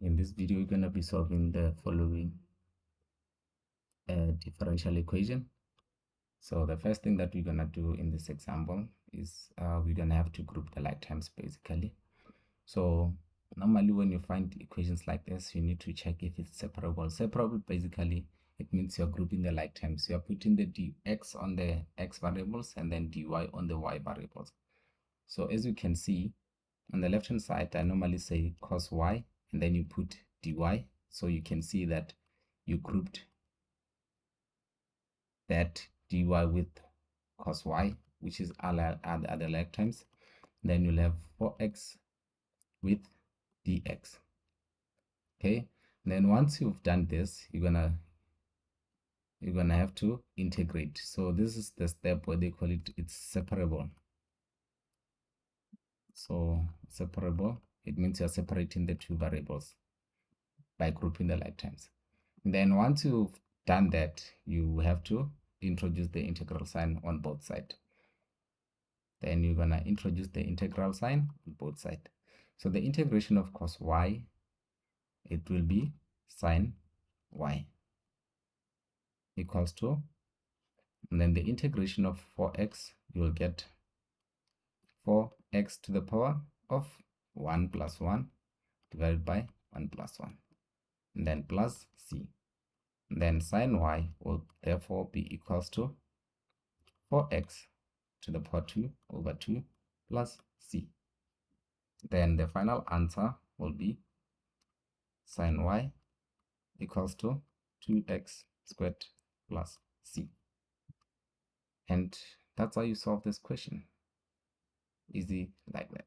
In this video, we're going to be solving the following differential equation. So the first thing that we're going to do in this example is we're going to have to group the like terms basically. So normally when you find equations like this, you need to check if it's separable. Separable basically, it means you're grouping the like terms. You're putting the dx on the x variables and then dy on the y variables. So as you can see, on the left hand side, I normally say cos y and then you put dy. So you can see that you grouped that dy with cos y, which is other like terms. Then you'll have 4x with dx. Okay, then once you've done this, you're gonna have to integrate. So this is the step where they call it's separable. So separable, it means you're separating the two variables by grouping the like terms. Then once you've done that, you have to introduce the integral sign on both sides. Then you're gonna introduce the integral sign on both sides. So the integration of cos y, it will be sine y equals to, and then the integration of 4x, you will get 4x to the power of 1 plus 1 divided by 1 plus 1, and then plus c. And then sine y will therefore be equals to 4x to the power 2 over 2 plus c. Then the final answer will be sine y equals to 2x squared plus c. And that's how you solve this question. Easy like that.